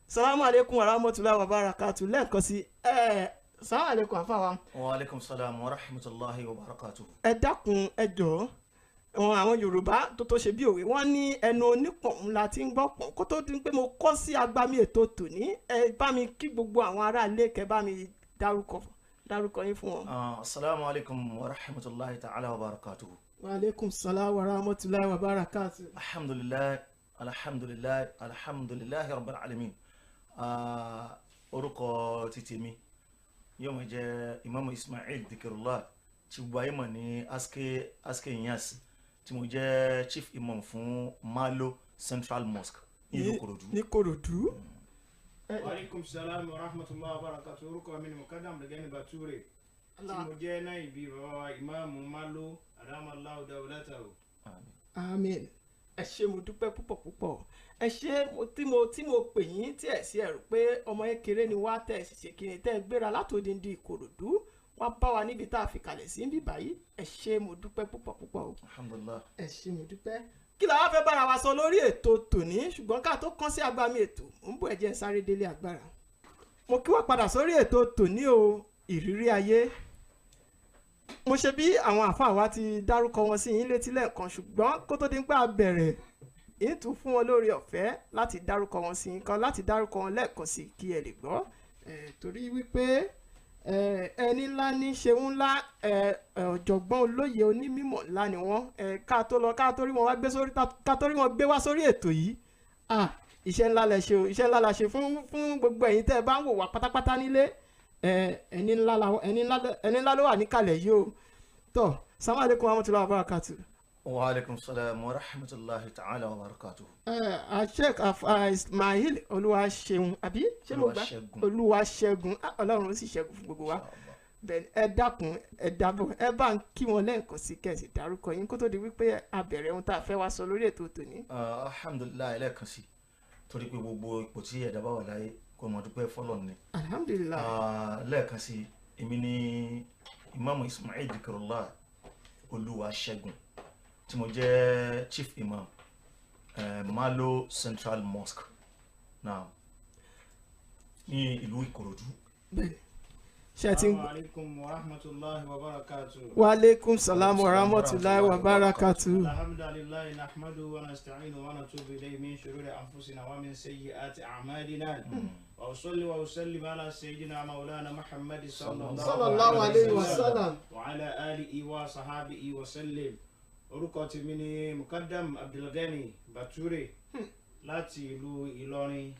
Salamu alaikum wa rahmatullahi wa barakatuh. Lẹ́ẹ̀kan sí salamu alaikum àfáwà. Wa alaikum salam wa rahmatullahi wa barakatuh. Ẹ dákun ẹ jọ̀ọ́ àwọn Yorùbá tó ṣe bí òwe wọ́n ní ẹnu onípọ̀n la ti ń gbọ́ pọ̀n kó tó di pé mo kọ́ sí agbami ètò tòní ẹ bá mi kí gbogbo àwọn ará ilé kẹ́ bá mi dárúkọ yín fún wọn. Assalamu alaikum wa rahmatullahi ta'ala wa barakatuh. Wa alaikum salam wa rahmatullahi wa barakatuh. Alhamdulillah rabbil alamin. Orúkọ ti tèmi yóò máa jẹ́ Imam Ismail Dhikrullah tí gbogbo ayé mọ̀ ní Aske Inyas tí mo jẹ́ chief imam fún Malo Central Mosque ní Ìkòròdú. Wa alaikum salam wa rahmatullahi wa barakatuh. Orúkọ mi ni Mukaddam Abdulgani Bature tí mo jẹ́ náìbí bàbá Imam Malo adamallahu dawlatahu. Àmín. Ẹ ṣé mo dúpẹ́ púpọ̀ ẹ ṣé tí mo pè yín tí ẹ sí ẹrù pé ọmọ kékeré ni wá tẹ̀ ṣiṣẹ́ kí ni tẹ́ gbéra látòdìndín Ìkòròdú wá bá wa níbi tá a fi kalẹ̀ sí níbí báyìí ẹ ṣé mo dúpẹ́ púpọ̀ o. Alhamdulillah. Ẹ ṣé mo dúpẹ́. Kí la wá fẹ́ bára wa sọ lórí ètò tòní ṣùgbọ́n ká tó kán sí agbami ètò ń bọ̀ ẹ̀jẹ̀ sáré délé agbára. Mo kí wá padà sórí ètò tòní o ìrírí ayé. Mo ṣe bí àwọn àfáà wa ti dárúkọ wọn sí yín létí lẹ́ẹ̀kan ṣùgbọ́n kó tó di pé a bẹ̀rẹ̀ yín tún fún wọn lórí ọ̀fẹ́ láti dárúkọ wọn sí yín kan láti dárúkọ wọn lẹ́ẹ̀kan sí kí ẹ lè gbọ́ torí wípé ẹni ńlá ní ṣeun ńlá ọ̀jọ̀gbọ́n olóye onímọ̀ ńlá ni wọ́n ká tó rí wọn gbé wá sórí ètò yìí iṣẹ́ ńlá lẹ ṣe o iṣẹ́ ńlá la ṣe fún gbogbo ẹ̀yin tẹ́ ẹ bá ń wò wá pátápátá nílé ẹni ńlá ló wà níkàlẹ̀ yìí o tó salamu alaikum wa rahmatullahi wa barakatuh. Wa alaikum salam wa rahmatullahi ta'ala wa barakatuh. Sheikh Ismail Olúwaṣeun àbí ṣé mo gbà Olúwaṣẹ́gun Ọlọ́run ó sì ṣẹ́gun fún gbogbo wa bẹ́ẹ̀ ẹ dákun ẹ dábọ̀ ẹ bá ń kí wọn lẹ́ẹ̀kan sí kẹ̀sì dárúkọ yín kó tó di wípé a bẹ̀rẹ̀ ohun tá a fẹ́ wá sọ lórí ètò tòní. Alhamdulillah lẹ́ẹ̀kan sí torí pé gbogbo ipò tí ẹ̀dá bá wà láyé kó mọ̀ dúpẹ́ fọ́lọ́run ni. Alhamdulillah. Lẹ́ẹ̀kan sí èmi ni Imam Ismail Dhikrullah Olúwaṣẹ́gun tí mo jẹ́ chief imam Malo Central Mosque náà ní ìlú Ìkòròdú. Bẹ́ẹ̀ni ṣe ti ń. Wa alaikum wa rahmatullahi wa barakatuh. Wa alaikum salam wa rahmatullahi wa barakatuh. Alhamdulillahi nahmaduhu wa nasta'inuhu wa natubu ilayhi min shururi anfusina wa min sayyiati a'malina. Wa usalli wa usallim ala sayyidina maulana Muhammad sallallahu alayhi wa sallam wa ala alihi wa sahbihi wa sallim. Orúkọ tèmi ni Mukaddam Abdulgani Bature láti ìlú Ìlọrin